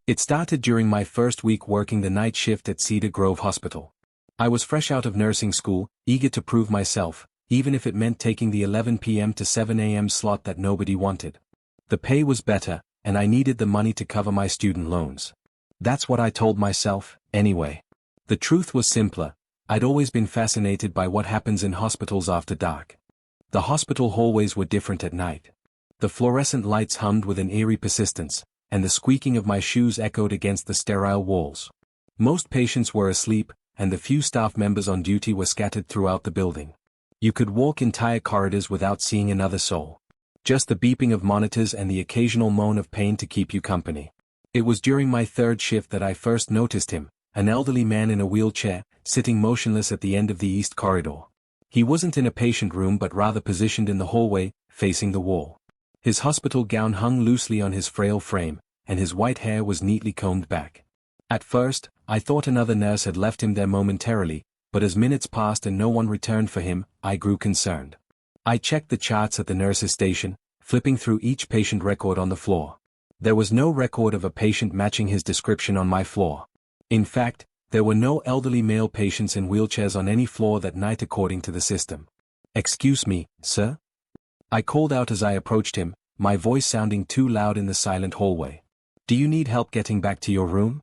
It started during my first week working the night shift at Cedar Grove Hospital. I was fresh out of nursing school, eager to prove myself, even if it meant taking the 11 p.m. to 7 a.m. slot that nobody wanted. The pay was better, and I needed the money to cover my student loans. That's what I told myself, anyway. The truth was simpler. I'd always been fascinated by what happens in hospitals after dark. The hospital hallways were different at night. The fluorescent lights hummed with an eerie persistence, and the squeaking of my shoes echoed against the sterile walls. Most patients were asleep, and the few staff members on duty were scattered throughout the building. You could walk entire corridors without seeing another soul. Just the beeping of monitors and the occasional moan of pain to keep you company. It was during my third shift that I first noticed him, an elderly man in a wheelchair, sitting motionless at the end of the east corridor. He wasn't in a patient room but rather positioned in the hallway, facing the wall. His hospital gown hung loosely on his frail frame, and his white hair was neatly combed back. At first, I thought another nurse had left him there momentarily, but as minutes passed and no one returned for him, I grew concerned. I checked the charts at the nurse's station, flipping through each patient record on the floor. There was no record of a patient matching his description on my floor. In fact, there were no elderly male patients in wheelchairs on any floor that night according to the system. "Excuse me, sir?" I called out as I approached him, my voice sounding too loud in the silent hallway. "Do you need help getting back to your room?"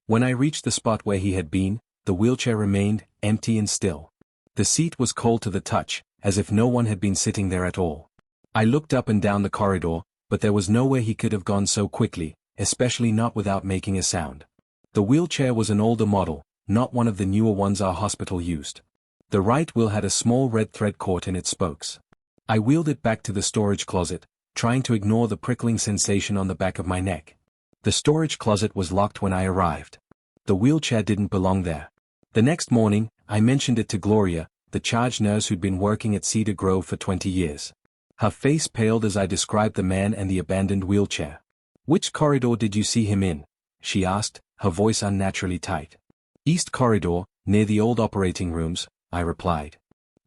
When I reached the spot where he had been, the wheelchair remained empty and still. The seat was cold to the touch, as if no one had been sitting there at all. I looked up and down the corridor, but there was nowhere he could have gone so quickly, especially not without making a sound. The wheelchair was an older model, not one of the newer ones our hospital used. The right wheel had a small red thread caught in its spokes. I wheeled it back to the storage closet, trying to ignore the prickling sensation on the back of my neck. The storage closet was locked when I arrived. The wheelchair didn't belong there. The next morning, I mentioned it to Gloria, the charge nurse who'd been working at Cedar Grove for 20 years. Her face paled as I described the man and the abandoned wheelchair. "Which corridor did you see him in?" she asked, her voice unnaturally tight. "East corridor, near the old operating rooms," I replied.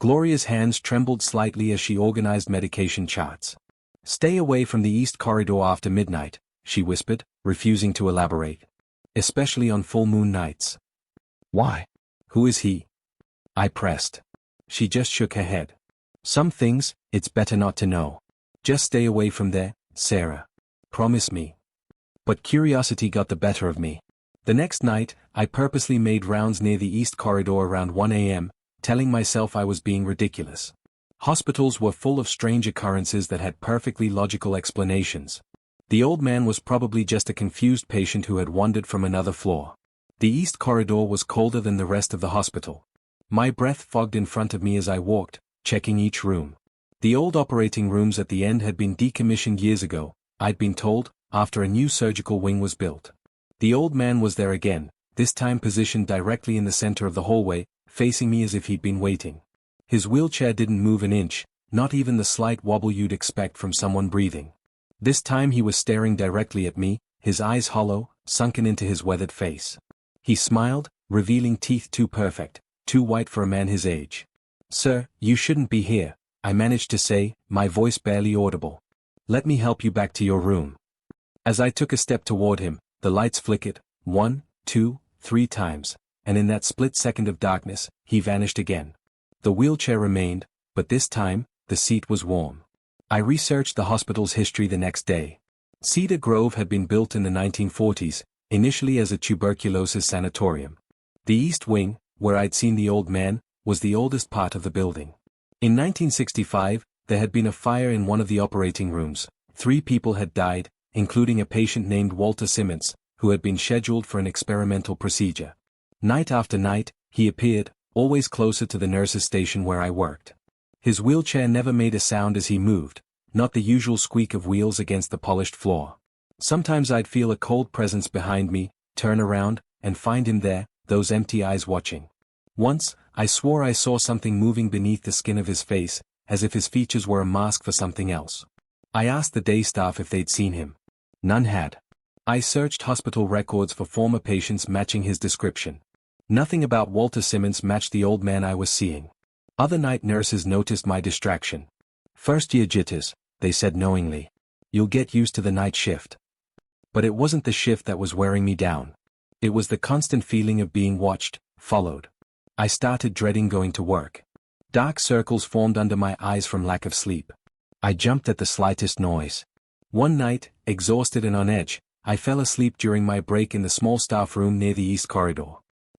Gloria's hands trembled slightly as she organized medication charts. "Stay away from the east corridor after midnight," she whispered, refusing to elaborate. "Especially on full moon nights." "Why? Who is he?" I pressed. She just shook her head. "Some things, it's better not to know. Just stay away from there, Sarah. Promise me." But curiosity got the better of me. The next night, I purposely made rounds near the east corridor around 1 a.m., telling myself I was being ridiculous. Hospitals were full of strange occurrences that had perfectly logical explanations. The old man was probably just a confused patient who had wandered from another floor. The east corridor was colder than the rest of the hospital. My breath fogged in front of me as I walked, checking each room. The old operating rooms at the end had been decommissioned years ago, I'd been told, after a new surgical wing was built. The old man was there again, this time positioned directly in the center of the hallway, facing me as if he'd been waiting. His wheelchair didn't move an inch, not even the slight wobble you'd expect from someone breathing. This time he was staring directly at me, his eyes hollow, sunken into his weathered face. He smiled, revealing teeth too perfect, too white for a man his age. "Sir, you shouldn't be here," I managed to say, my voice barely audible. "Let me help you back to your room." As I took a step toward him, the lights flickered, 1, 2, 3 times, and in that split second of darkness, he vanished again. The wheelchair remained, but this time, the seat was warm. I researched the hospital's history the next day. Cedar Grove had been built in the 1940s, initially as a tuberculosis sanatorium. The East Wing, where I'd seen the old man, was the oldest part of the building. In 1965, there had been a fire in one of the operating rooms. 3 people had died, including a patient named Walter Simmons, who had been scheduled for an experimental procedure. Night after night, he appeared, always closer to the nurse's station where I worked. His wheelchair never made a sound as he moved, not the usual squeak of wheels against the polished floor. Sometimes I'd feel a cold presence behind me, turn around, and find him there, those empty eyes watching. Once, I swore I saw something moving beneath the skin of his face, as if his features were a mask for something else. I asked the day staff if they'd seen him. None had. I searched hospital records for former patients matching his description. Nothing about Walter Simmons matched the old man I was seeing. Other night nurses noticed my distraction. "First-year jitters," they said knowingly. "You'll get used to the night shift." But it wasn't the shift that was wearing me down. It was the constant feeling of being watched, followed. I started dreading going to work. Dark circles formed under my eyes from lack of sleep. I jumped at the slightest noise. One night, exhausted and on edge, I fell asleep during my break in the small staff room near the east corridor.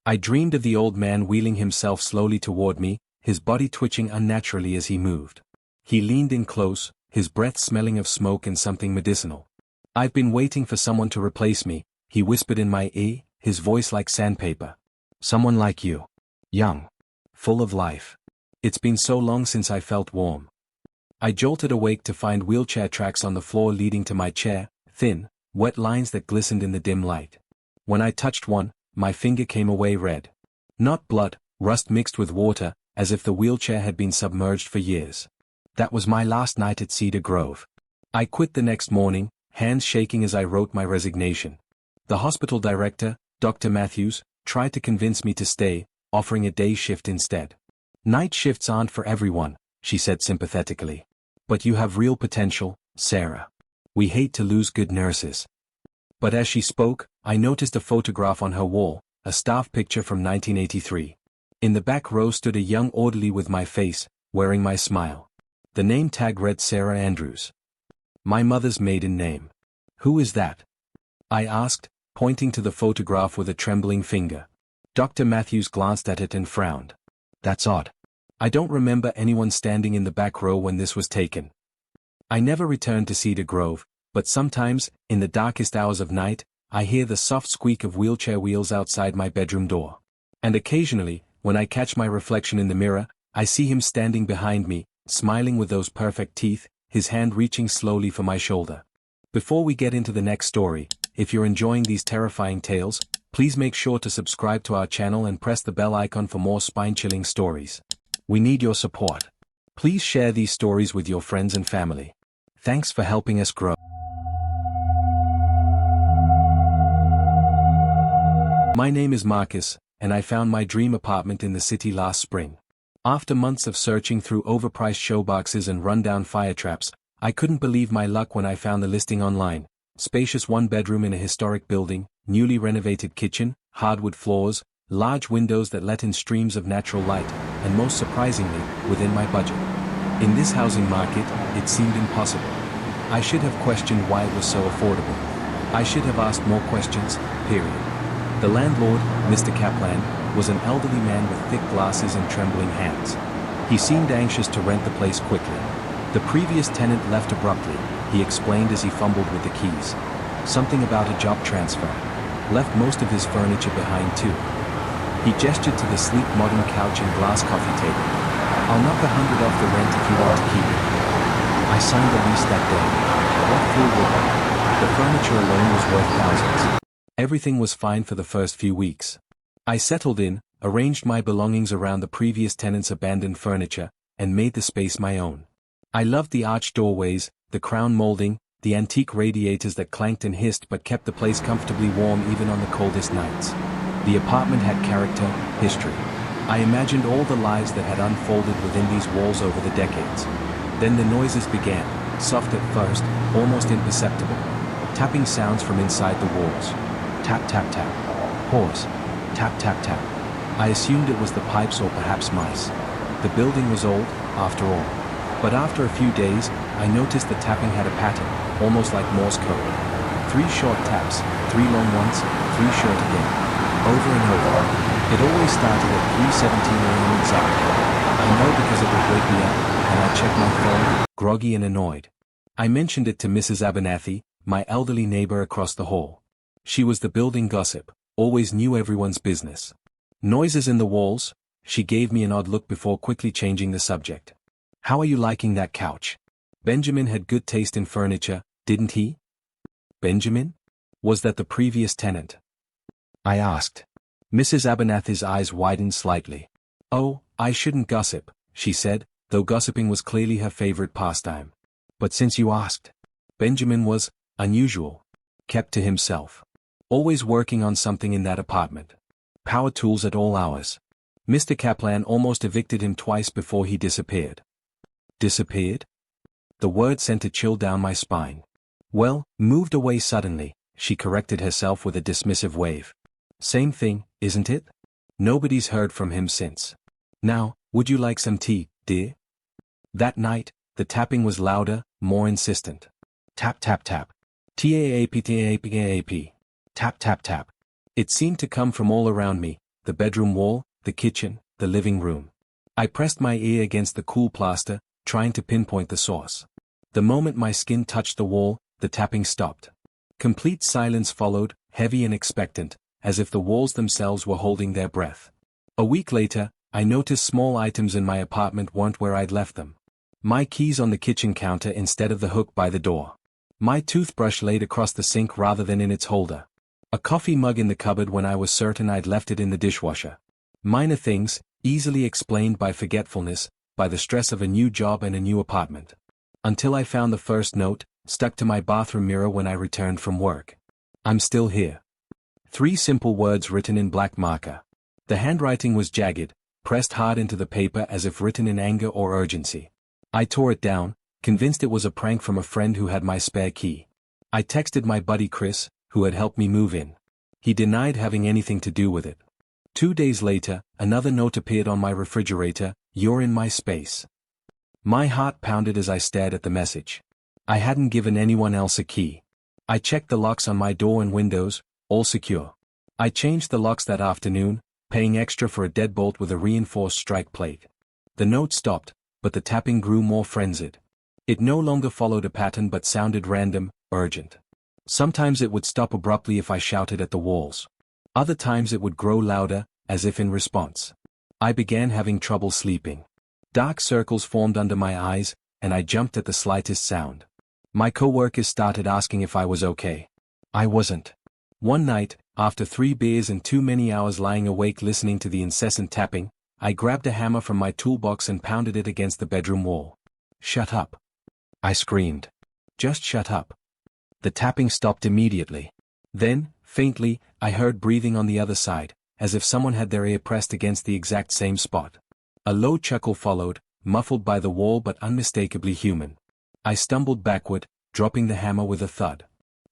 I dreamed of the old man wheeling himself slowly toward me, his body twitching unnaturally as he moved. He leaned in close, his breath smelling of smoke and something medicinal. "I've been waiting for someone to replace me," he whispered in my ear, his voice like sandpaper. "Someone like you. Young. Full of life. It's been so long since I felt warm." I jolted awake to find wheelchair tracks on the floor leading to my chair, thin, wet lines that glistened in the dim light. When I touched one, my finger came away red. Not blood, rust mixed with water, as if the wheelchair had been submerged for years. That was my last night at Cedar Grove. I quit the next morning, hands shaking as I wrote my resignation. The hospital director, Dr. Matthews, tried to convince me to stay, offering a day shift instead. "Night shifts aren't for everyone," she said sympathetically. "But you have real potential, Sarah. We hate to lose good nurses." But as she spoke, I noticed a photograph on her wall, a staff picture from 1983. In the back row stood a young orderly with my face, wearing my smile. The name tag read Sarah Andrews. My mother's maiden name. "Who is that?" I asked, pointing to the photograph with a trembling finger. Dr. Matthews glanced at it and frowned. "That's odd. I don't remember anyone standing in the back row when this was taken." I never returned to Cedar Grove, but sometimes, in the darkest hours of night, I hear the soft squeak of wheelchair wheels outside my bedroom door. And occasionally, when I catch my reflection in the mirror, I see him standing behind me, smiling with those perfect teeth, his hand reaching slowly for my shoulder. Before we get into the next story, if you're enjoying these terrifying tales, please make sure to subscribe to our channel and press the bell icon for more spine-chilling stories. We need your support. Please share these stories with your friends and family. Thanks for helping us grow. My name is Marcus, and I found my dream apartment in the city last spring. After months of searching through overpriced showboxes and rundown fire traps, I couldn't believe my luck when I found the listing online. Spacious one-bedroom in a historic building, newly renovated kitchen, hardwood floors, large windows that let in streams of natural light, and most surprisingly, within my budget. In this housing market, it seemed impossible. I should have questioned why it was so affordable. I should have asked more questions, period. The landlord, Mr. Kaplan, was an elderly man with thick glasses and trembling hands. He seemed anxious to rent the place quickly. The previous tenant left abruptly, he explained as he fumbled with the keys. Something about a job transfer. Left most of his furniture behind too. He gestured to the sleek modern couch and glass coffee table. "I'll knock $100 off the rent if you want to keep it." I signed the lease that day. What fool would I? The furniture alone was worth thousands. Everything was fine for the first few weeks. I settled in, arranged my belongings around the previous tenant's abandoned furniture, and made the space my own. I loved the arched doorways, the crown molding, the antique radiators that clanked and hissed but kept the place comfortably warm even on the coldest nights. The apartment had character, history. I imagined all the lives that had unfolded within these walls over the decades. Then the noises began, soft at first, almost imperceptible. Tapping sounds from inside the walls. Tap tap tap. Pause. Tap tap tap. I assumed it was the pipes or perhaps mice. The building was old, after all. But after a few days, I noticed the tapping had a pattern, almost like Morse code. 3 short taps, 3 long ones, 3 short again. Over and over. It always started at 3:17 a.m. exactly. I know because it would wake me up, and I'd check my phone, groggy and annoyed. I mentioned it to Mrs. Abernathy, my elderly neighbor across the hall. She was the building gossip, always knew everyone's business. "Noises in the walls?" She gave me an odd look before quickly changing the subject. "How are you liking that couch? Benjamin had good taste in furniture, didn't he?" Benjamin? Was that the previous tenant? I asked. Mrs. Abernathy's eyes widened slightly. "Oh, I shouldn't gossip," she said, though gossiping was clearly her favorite pastime. "But since you asked, Benjamin was unusual. Kept to himself. Always working on something in that apartment. Power tools at all hours. Mr. Kaplan almost evicted him twice before he disappeared." Disappeared? The word sent a chill down my spine. "Well, moved away suddenly," she corrected herself with a dismissive wave. Same thing, isn't it? Nobody's heard from him since. Now, would you like some tea, dear? That night, the tapping was louder, more insistent. Tap tap tap. Taap. Tap tap tap. It seemed to come from all around me, the bedroom wall, the kitchen, the living room. I pressed my ear against the cool plaster, trying to pinpoint the source. The moment my skin touched the wall, the tapping stopped. Complete silence followed, heavy and expectant, as if the walls themselves were holding their breath. A week later, I noticed small items in my apartment weren't where I'd left them. My keys on the kitchen counter instead of the hook by the door. My toothbrush laid across the sink rather than in its holder. A coffee mug in the cupboard when I was certain I'd left it in the dishwasher. Minor things, easily explained by forgetfulness, by the stress of a new job and a new apartment. Until I found the first note, stuck to my bathroom mirror when I returned from work. I'm still here. 3 simple words written in black marker. The handwriting was jagged, pressed hard into the paper as if written in anger or urgency. I tore it down, convinced it was a prank from a friend who had my spare key. I texted my buddy Chris, who had helped me move in. He denied having anything to do with it. 2 days later, another note appeared on my refrigerator, "You're in my space." My heart pounded as I stared at the message. I hadn't given anyone else a key. I checked the locks on my door and windows, all secure. I changed the locks that afternoon, paying extra for a deadbolt with a reinforced strike plate. The note stopped, but the tapping grew more frenzied. It no longer followed a pattern but sounded random, urgent. Sometimes it would stop abruptly if I shouted at the walls. Other times it would grow louder, as if in response. I began having trouble sleeping. Dark circles formed under my eyes, and I jumped at the slightest sound. My coworkers started asking if I was okay. I wasn't. One night, after 3 beers and too many hours lying awake listening to the incessant tapping, I grabbed a hammer from my toolbox and pounded it against the bedroom wall. "Shut up!" I screamed. "Just shut up." The tapping stopped immediately. Then, faintly, I heard breathing on the other side, as if someone had their ear pressed against the exact same spot. A low chuckle followed, muffled by the wall but unmistakably human. I stumbled backward, dropping the hammer with a thud.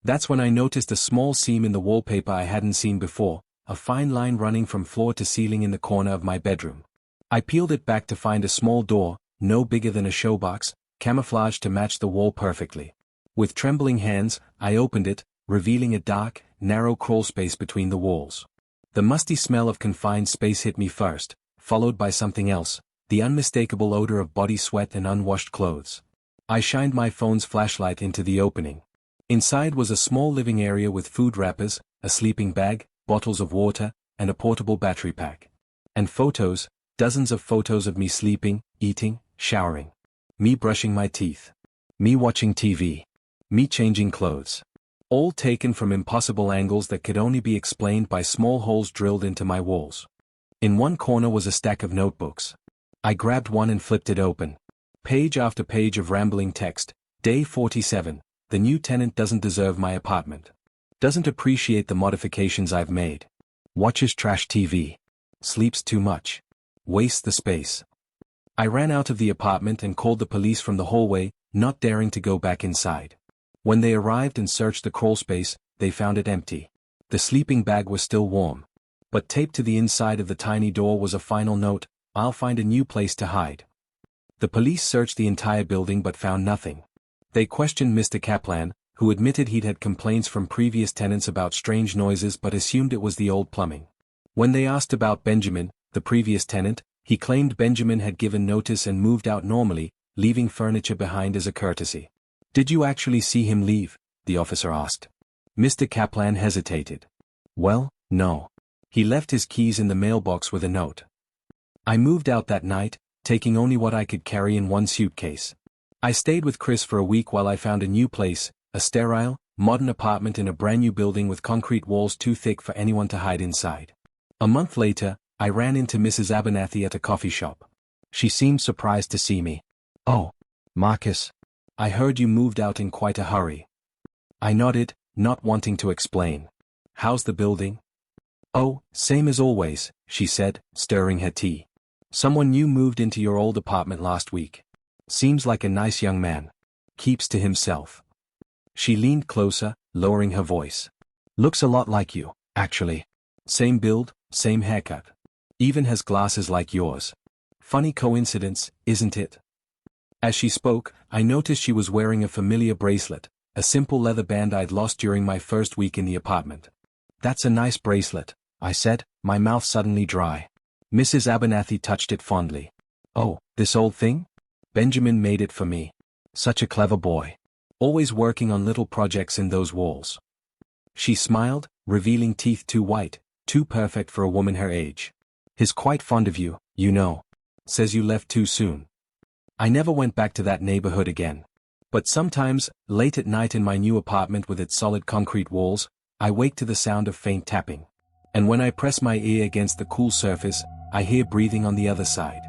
That's when I noticed a small seam in the wallpaper I hadn't seen before, a fine line running from floor to ceiling in the corner of my bedroom. I peeled it back to find a small door, no bigger than a showbox, camouflaged to match the wall perfectly. With trembling hands, I opened it, revealing a dark, narrow crawlspace between the walls. The musty smell of confined space hit me first, followed by something else, the unmistakable odor of body sweat and unwashed clothes. I shined my phone's flashlight into the opening. Inside was a small living area with food wrappers, a sleeping bag, bottles of water, and a portable battery pack. And photos, dozens of photos of me sleeping, eating, showering. Me brushing my teeth. Me watching TV. Me changing clothes. All taken from impossible angles that could only be explained by small holes drilled into my walls. In one corner was a stack of notebooks. I grabbed one and flipped it open. Page after page of rambling text. Day 47. The new tenant doesn't deserve my apartment. Doesn't appreciate the modifications I've made. Watches trash TV. Sleeps too much. Wastes the space. I ran out of the apartment and called the police from the hallway, not daring to go back inside. When they arrived and searched the crawlspace, they found it empty. The sleeping bag was still warm. But taped to the inside of the tiny door was a final note, "I'll find a new place to hide." The police searched the entire building but found nothing. They questioned Mr. Kaplan, who admitted he'd had complaints from previous tenants about strange noises but assumed it was the old plumbing. When they asked about Benjamin, the previous tenant, he claimed Benjamin had given notice and moved out normally, leaving furniture behind as a courtesy. "Did you actually see him leave?" the officer asked. Mr. Kaplan hesitated. "Well, no. He left his keys in the mailbox with a note. I moved out that night, taking only what I could carry in one suitcase. I stayed with Chris for a week while I found a new place, a sterile, modern apartment in a brand new building with concrete walls too thick for anyone to hide inside. A month later, I ran into Mrs. Abernathy at a coffee shop. She seemed surprised to see me. "Oh, Marcus. I heard you moved out in quite a hurry." I nodded, not wanting to explain. "How's the building?" "Oh, same as always," she said, stirring her tea. "Someone new moved into your old apartment last week. Seems like a nice young man. Keeps to himself." She leaned closer, lowering her voice. Looks a lot like you, actually. Same build, same haircut. Even has glasses like yours. Funny coincidence, isn't it? As she spoke, I noticed she was wearing a familiar bracelet, a simple leather band I'd lost during my first week in the apartment. That's a nice bracelet, I said, my mouth suddenly dry. Mrs. Abernathy touched it fondly. Oh, this old thing? Benjamin made it for me. Such a clever boy. Always working on little projects in those walls. She smiled, revealing teeth too white, too perfect for a woman her age. He's quite fond of you, you know. Says you left too soon. I never went back to that neighborhood again. But sometimes, late at night in my new apartment with its solid concrete walls, I wake to the sound of faint tapping. And when I press my ear against the cool surface, I hear breathing on the other side.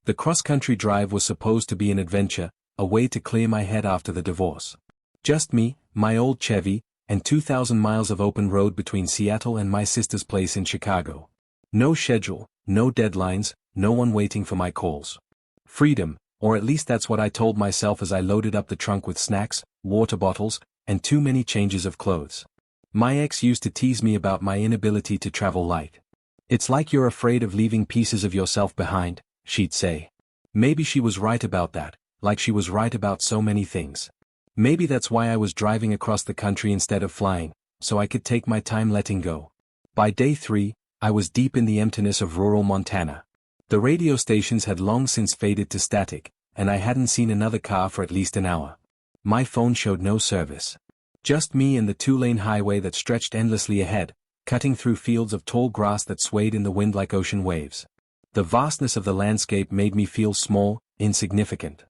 The cross-country drive was supposed to be an adventure, a way to clear my head after the divorce. Just me, my old Chevy, and 2,000 miles of open road between Seattle and my sister's place in Chicago. No schedule, no deadlines, no one waiting for my calls. Freedom, or at least that's what I told myself as I loaded up the trunk with snacks, water bottles, and too many changes of clothes. My ex used to tease me about my inability to travel light. It's like you're afraid of leaving pieces of yourself behind, she'd say. Maybe she was right about that, like she was right about so many things. Maybe that's why I was driving across the country instead of flying, so I could take my time letting go. By day 3, I was deep in the emptiness of rural Montana. The radio stations had long since faded to static, and I hadn't seen another car for at least an hour. My phone showed no service. Just me and the 2-lane highway that stretched endlessly ahead, cutting through fields of tall grass that swayed in the wind like ocean waves. The vastness of the landscape made me feel small, insignificant.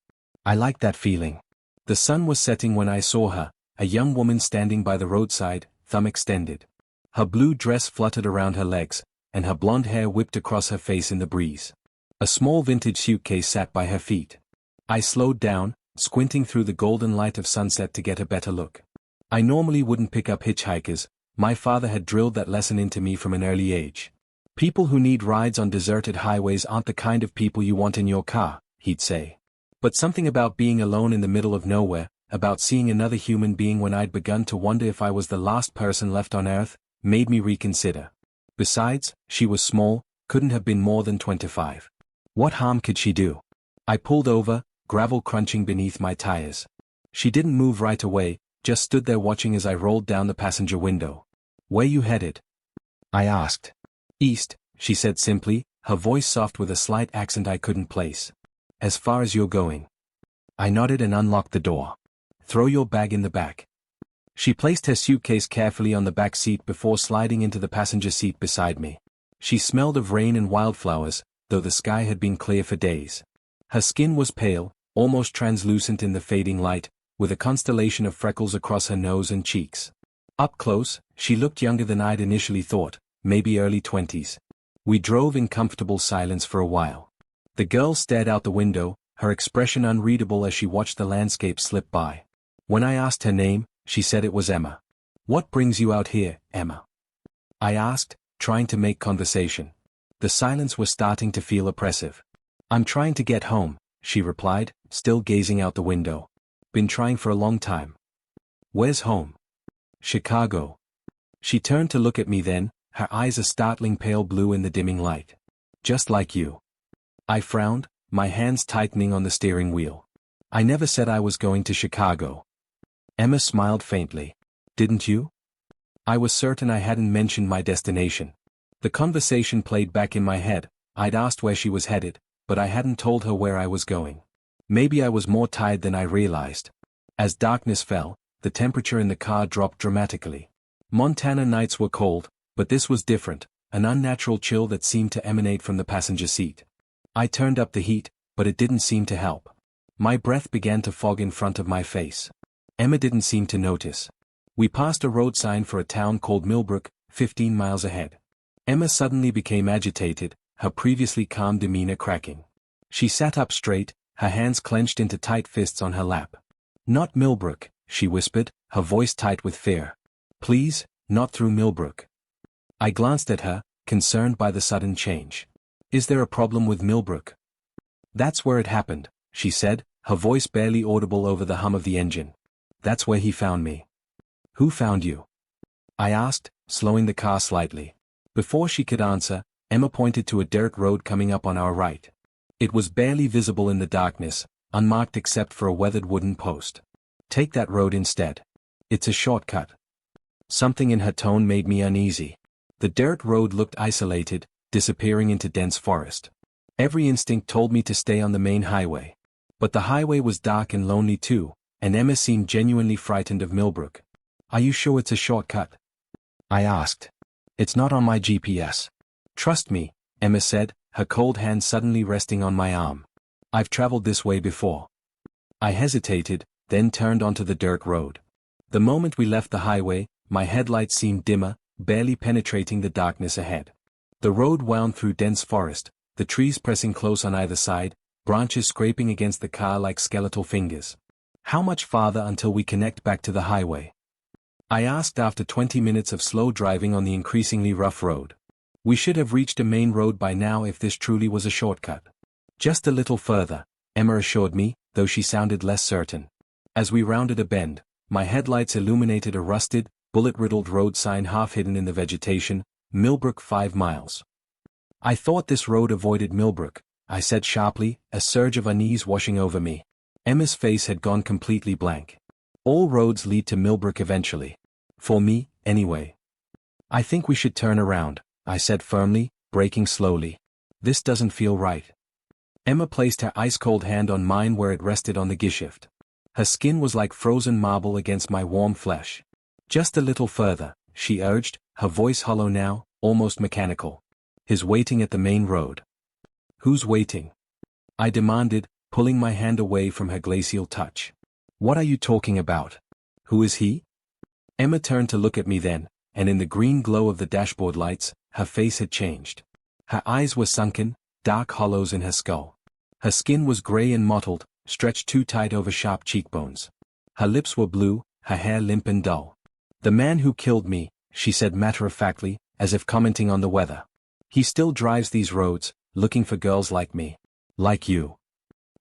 I liked that feeling. The sun was setting when I saw her, a young woman standing by the roadside, thumb extended. Her blue dress fluttered around her legs, and her blonde hair whipped across her face in the breeze. A small vintage suitcase sat by her feet. I slowed down, squinting through the golden light of sunset to get a better look. I normally wouldn't pick up hitchhikers. My father had drilled that lesson into me from an early age. People who need rides on deserted highways aren't the kind of people you want in your car, he'd say. But something about being alone in the middle of nowhere, about seeing another human being when I'd begun to wonder if I was the last person left on Earth, made me reconsider. Besides, she was small, couldn't have been more than 25. What harm could she do? I pulled over, gravel crunching beneath my tires. She didn't move right away, just stood there watching as I rolled down the passenger window. Where you headed? I asked. East, she said simply, her voice soft with a slight accent I couldn't place. As far as you're going. I nodded and unlocked the door. Throw your bag in the back. She placed her suitcase carefully on the back seat before sliding into the passenger seat beside me. She smelled of rain and wildflowers, though the sky had been clear for days. Her skin was pale, almost translucent in the fading light, with a constellation of freckles across her nose and cheeks. Up close, she looked younger than I'd initially thought, maybe early 20s. We drove in comfortable silence for a while. The girl stared out the window, her expression unreadable as she watched the landscape slip by. When I asked her name, she said it was Emma. What brings you out here, Emma? I asked, trying to make conversation. The silence was starting to feel oppressive. I'm trying to get home, she replied, still gazing out the window. Been trying for a long time. Where's home? Chicago. She turned to look at me then, her eyes a startling pale blue in the dimming light. Just like you. I frowned, my hands tightening on the steering wheel. I never said I was going to Chicago. Emma smiled faintly. Didn't you? I was certain I hadn't mentioned my destination. The conversation played back in my head. I'd asked where she was headed, but I hadn't told her where I was going. Maybe I was more tired than I realized. As darkness fell, the temperature in the car dropped dramatically. Montana nights were cold, but this was different, an unnatural chill that seemed to emanate from the passenger seat. I turned up the heat, but it didn't seem to help. My breath began to fog in front of my face. Emma didn't seem to notice. We passed a road sign for a town called Millbrook, 15 miles ahead. Emma suddenly became agitated, her previously calm demeanor cracking. She sat up straight, her hands clenched into tight fists on her lap. Not Millbrook, she whispered, her voice tight with fear. Please, not through Millbrook. I glanced at her, concerned by the sudden change. Is there a problem with Millbrook? That's where it happened, she said, her voice barely audible over the hum of the engine. That's where he found me. Who found you? I asked, slowing the car slightly. Before she could answer, Emma pointed to a dirt road coming up on our right. It was barely visible in the darkness, unmarked except for a weathered wooden post. Take that road instead. It's a shortcut. Something in her tone made me uneasy. The dirt road looked isolated, disappearing into dense forest. Every instinct told me to stay on the main highway. But the highway was dark and lonely too, and Emma seemed genuinely frightened of Millbrook. Are you sure it's a shortcut? I asked. It's not on my GPS. Trust me, Emma said, her cold hand suddenly resting on my arm. I've traveled this way before. I hesitated, then turned onto the dirt road. The moment we left the highway, my headlights seemed dimmer, barely penetrating the darkness ahead. The road wound through dense forest, the trees pressing close on either side, branches scraping against the car like skeletal fingers. How much farther until we connect back to the highway? I asked after 20 minutes of slow driving on the increasingly rough road. We should have reached a main road by now if this truly was a shortcut. Just a little further, Emma assured me, though she sounded less certain. As we rounded a bend, my headlights illuminated a rusted, bullet-riddled road sign half hidden in the vegetation, Millbrook 5 miles. I thought this road avoided Millbrook, I said sharply, a surge of unease washing over me. Emma's face had gone completely blank. All roads lead to Millbrook eventually. For me, anyway. I think we should turn around, I said firmly, braking slowly. This doesn't feel right. Emma placed her ice-cold hand on mine where it rested on the gearshift. Her skin was like frozen marble against my warm flesh. Just a little further, she urged, her voice hollow now, almost mechanical. He's waiting at the main road. Who's waiting? I demanded, pulling my hand away from her glacial touch. What are you talking about? Who is he? Emma turned to look at me then, and in the green glow of the dashboard lights, her face had changed. Her eyes were sunken, dark hollows in her skull. Her skin was gray and mottled, stretched too tight over sharp cheekbones. Her lips were blue, her hair limp and dull. The man who killed me, she said matter-of-factly, as if commenting on the weather. He still drives these roads, looking for girls like me. Like you.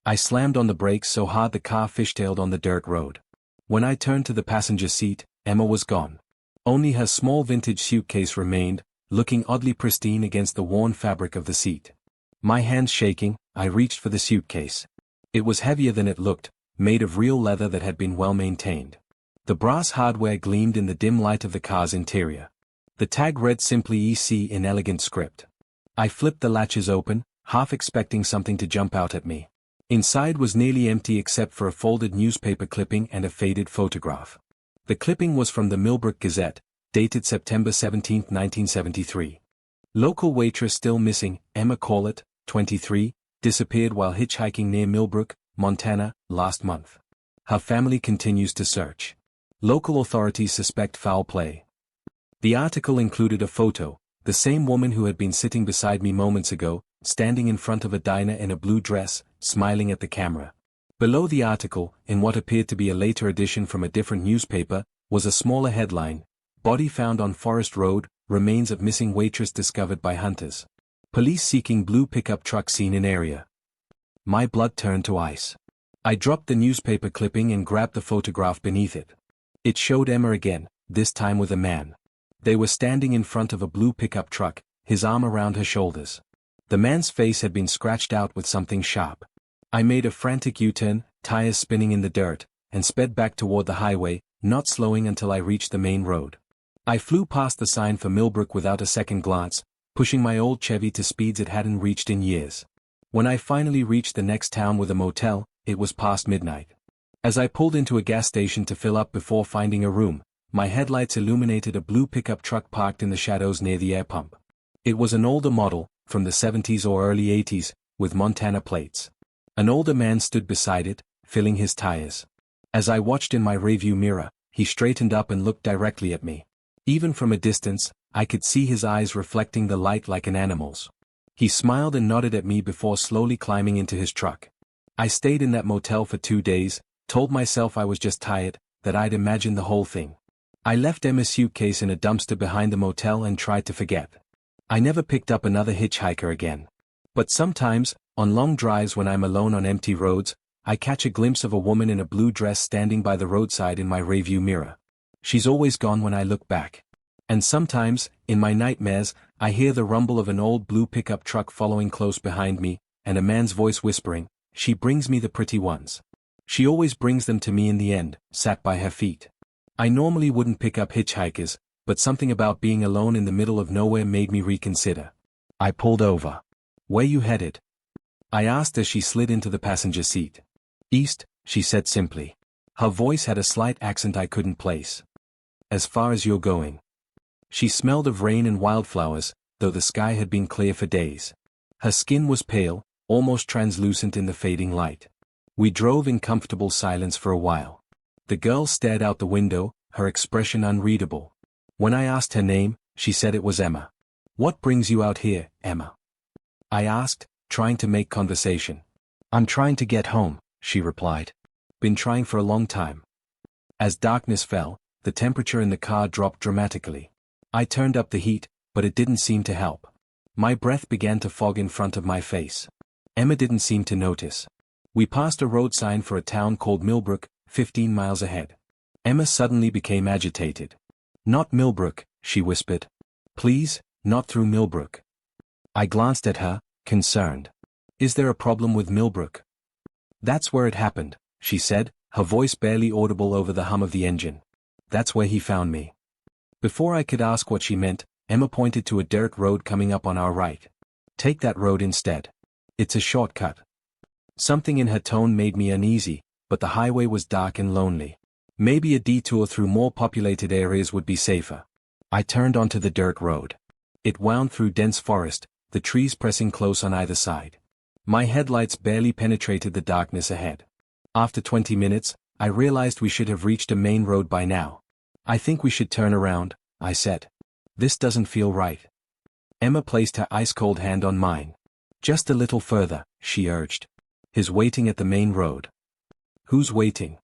I slammed on the brakes so hard the car fishtailed on the dirt road. When I turned to the passenger seat, Emma was gone. Only her small vintage suitcase remained, looking oddly pristine against the worn fabric of the seat. My hands shaking, I reached for the suitcase. It was heavier than it looked, made of real leather that had been well maintained. The brass hardware gleamed in the dim light of the car's interior. The tag read simply EC in elegant script. I flipped the latches open, half expecting something to jump out at me. Inside was nearly empty except for a folded newspaper clipping and a faded photograph. The clipping was from the Millbrook Gazette, dated September 17, 1973. Local waitress still missing, Emma Corlett, 23, disappeared while hitchhiking near Millbrook, Montana, last month. Her family continues to search. Local authorities suspect foul play. The article included a photo, the same woman who had been sitting beside me moments ago, standing in front of a diner in a blue dress, smiling at the camera. Below the article, in what appeared to be a later edition from a different newspaper, was a smaller headline: Body found on Forest Road, remains of missing waitress discovered by hunters. Police seeking blue pickup truck seen in area. My blood turned to ice. I dropped the newspaper clipping and grabbed the photograph beneath it. It showed Emma again, this time with a man. They were standing in front of a blue pickup truck, his arm around her shoulders. The man's face had been scratched out with something sharp. I made a frantic U-turn, tires spinning in the dirt, and sped back toward the highway, not slowing until I reached the main road. I flew past the sign for Millbrook without a second glance, pushing my old Chevy to speeds it hadn't reached in years. When I finally reached the next town with a motel, it was past midnight. As I pulled into a gas station to fill up before finding a room, my headlights illuminated a blue pickup truck parked in the shadows near the air pump. It was an older model, from the 70s or early 80s, with Montana plates. An older man stood beside it, filling his tires. As I watched in my rearview mirror, he straightened up and looked directly at me. Even from a distance, I could see his eyes reflecting the light like an animal's. He smiled and nodded at me before slowly climbing into his truck. I stayed in that motel for 2 days, told myself I was just tired, that I'd imagined the whole thing. I left Emma's suitcase in a dumpster behind the motel and tried to forget. I never picked up another hitchhiker again. But sometimes, on long drives when I'm alone on empty roads, I catch a glimpse of a woman in a blue dress standing by the roadside in my rearview mirror. She's always gone when I look back. And sometimes, in my nightmares, I hear the rumble of an old blue pickup truck following close behind me, and a man's voice whispering, "She brings me the pretty ones. She always brings them to me in the end, sat by her feet." I normally wouldn't pick up hitchhikers, but something about being alone in the middle of nowhere made me reconsider. I pulled over. "Where you headed?" I asked as she slid into the passenger seat. "East," she said simply. Her voice had a slight accent I couldn't place. "As far as you're going." She smelled of rain and wildflowers, though the sky had been clear for days. Her skin was pale, almost translucent in the fading light. We drove in comfortable silence for a while. The girl stared out the window, her expression unreadable. When I asked her name, she said it was Emma. "What brings you out here, Emma?" I asked, trying to make conversation. "I'm trying to get home," she replied. "Been trying for a long time." As darkness fell, the temperature in the car dropped dramatically. I turned up the heat, but it didn't seem to help. My breath began to fog in front of my face. Emma didn't seem to notice. We passed a road sign for a town called Millbrook, 15 miles ahead. Emma suddenly became agitated. "Not Millbrook," she whispered. "Please, not through Millbrook." I glanced at her, concerned. "Is there a problem with Millbrook?" "That's where it happened," she said, her voice barely audible over the hum of the engine. "That's where he found me." Before I could ask what she meant, Emma pointed to a dirt road coming up on our right. "Take that road instead. It's a shortcut." Something in her tone made me uneasy, but the highway was dark and lonely. Maybe a detour through more populated areas would be safer. I turned onto the dirt road. It wound through dense forest, the trees pressing close on either side. My headlights barely penetrated the darkness ahead. After 20 minutes, I realized we should have reached a main road by now. "I think we should turn around," I said. "This doesn't feel right." Emma placed her ice-cold hand on mine. "Just a little further," she urged. "He's waiting at the main road." "Who's waiting?"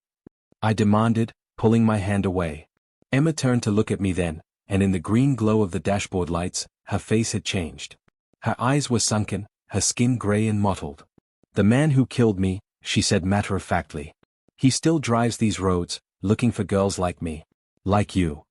I demanded, pulling my hand away. Emma turned to look at me then, and in the green glow of the dashboard lights, her face had changed. Her eyes were sunken, her skin gray and mottled. "The man who killed me," she said matter-of-factly. "He still drives these roads, looking for girls like me. Like you."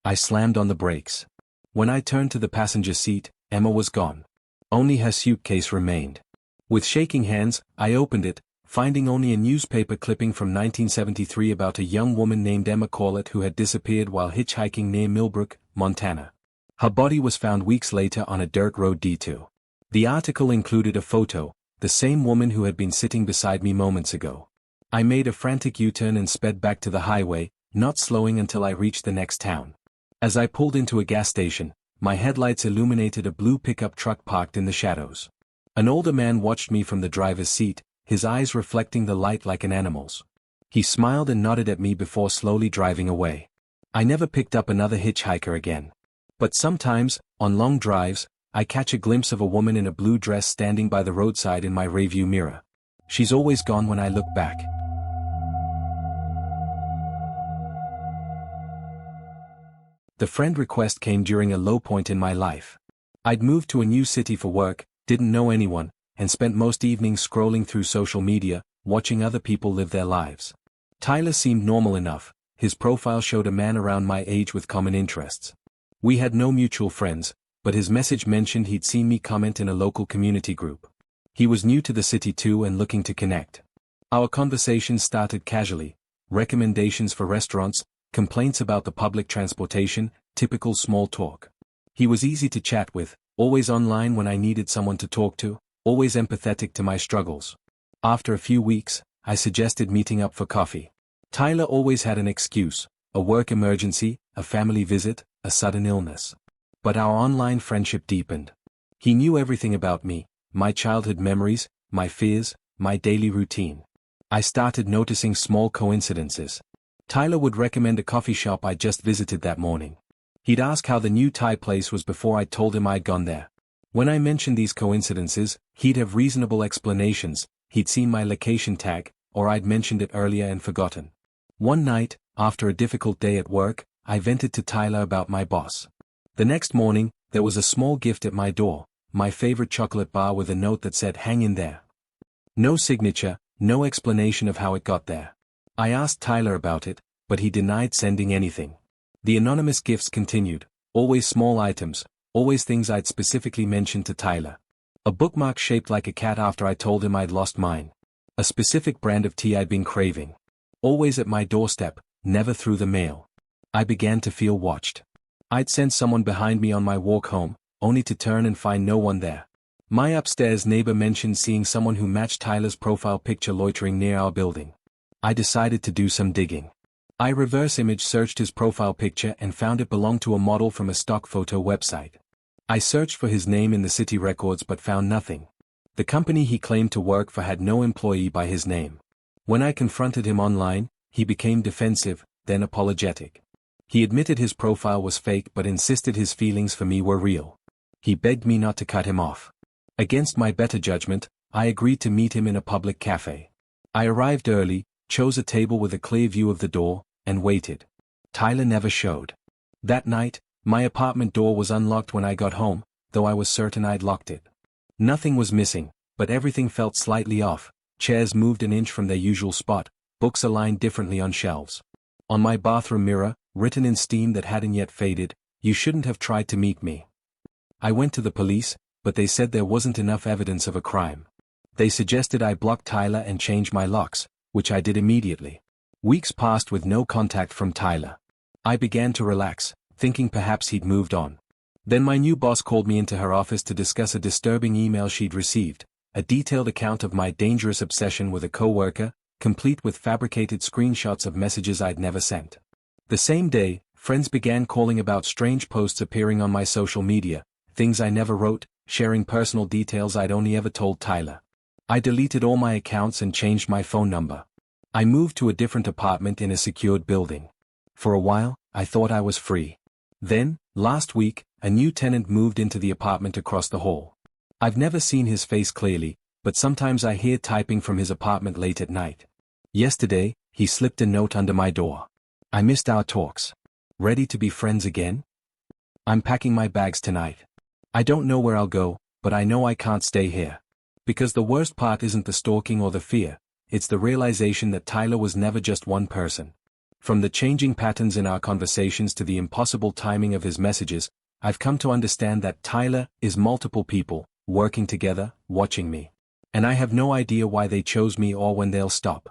I slammed on the brakes. When I turned to the passenger seat, Emma was gone. Only her suitcase remained. With shaking hands, I opened it, finding only a newspaper clipping from 1973 about a young woman named Emma Corlett who had disappeared while hitchhiking near Millbrook, Montana. Her body was found weeks later on a dirt road detour. The article included a photo, the same woman who had been sitting beside me moments ago. I made a frantic U-turn and sped back to the highway, not slowing until I reached the next town. As I pulled into a gas station, my headlights illuminated a blue pickup truck parked in the shadows. An older man watched me from the driver's seat, his eyes reflecting the light like an animal's. He smiled and nodded at me before slowly driving away. I never picked up another hitchhiker again. But sometimes, on long drives, I catch a glimpse of a woman in a blue dress standing by the roadside in my rearview mirror. She's always gone when I look back. The friend request came during a low point in my life. I'd moved to a new city for work, didn't know anyone, and spent most evenings scrolling through social media, watching other people live their lives. Tyler seemed normal enough, his profile showed a man around my age with common interests. We had no mutual friends, but his message mentioned he'd seen me comment in a local community group. He was new to the city too and looking to connect. Our conversation started casually, recommendations for restaurants, complaints about the public transportation, typical small talk. He was easy to chat with, always online when I needed someone to talk to, always empathetic to my struggles. After a few weeks, I suggested meeting up for coffee. Tyler always had an excuse, a work emergency, a family visit, a sudden illness. But our online friendship deepened. He knew everything about me, my childhood memories, my fears, my daily routine. I started noticing small coincidences. Tyler would recommend a coffee shop I just visited that morning. He'd ask how the new Thai place was before I told him I'd gone there. When I mentioned these coincidences, he'd have reasonable explanations, he'd seen my location tag, or I'd mentioned it earlier and forgotten. One night, after a difficult day at work, I vented to Tyler about my boss. The next morning, there was a small gift at my door, my favorite chocolate bar with a note that said "Hang in there." No signature, No explanation of how it got there. I asked Tyler about it, but he denied sending anything. The anonymous gifts continued, always small items, always things I'd specifically mentioned to Tyler. A bookmark shaped like a cat after I told him I'd lost mine. A specific brand of tea I'd been craving. Always at my doorstep, never through the mail. I began to feel watched. I'd sent someone behind me on my walk home, only to turn and find no one there. My upstairs neighbor mentioned seeing someone who matched Tyler's profile picture loitering near our building. I decided to do some digging. I reverse image searched his profile picture and found it belonged to a model from a stock photo website. I searched for his name in the city records but found nothing. The company he claimed to work for had no employee by his name. When I confronted him online, he became defensive, then apologetic. He admitted his profile was fake but insisted his feelings for me were real. He begged me not to cut him off. Against my better judgment, I agreed to meet him in a public cafe. I arrived early, chose a table with a clear view of the door, and waited. Tyler never showed. That night, my apartment door was unlocked when I got home, though I was certain I'd locked it. Nothing was missing, but everything felt slightly off. Chairs moved an inch from their usual spot, books aligned differently on shelves. On my bathroom mirror, written in steam that hadn't yet faded, "You shouldn't have tried to meet me." I went to the police, but they said there wasn't enough evidence of a crime. They suggested I block Tyler and change my locks, which I did immediately. Weeks passed with no contact from Tyler. I began to relax, thinking perhaps he'd moved on. Then my new boss called me into her office to discuss a disturbing email she'd received, a detailed account of my dangerous obsession with a coworker, complete with fabricated screenshots of messages I'd never sent. The same day, friends began calling about strange posts appearing on my social media, things I never wrote, sharing personal details I'd only ever told Tyler. I deleted all my accounts and changed my phone number. I moved to a different apartment in a secured building. For a while, I thought I was free. Then, last week, a new tenant moved into the apartment across the hall. I've never seen his face clearly, but sometimes I hear typing from his apartment late at night. Yesterday, he slipped a note under my door. I missed our talks. Ready to be friends again? I'm packing my bags tonight. I don't know where I'll go, but I know I can't stay here. Because the worst part isn't the stalking or the fear, it's the realization that Tyler was never just one person. From the changing patterns in our conversations to the impossible timing of his messages, I've come to understand that Tyler is multiple people, working together, watching me. And I have no idea why they chose me or when they'll stop.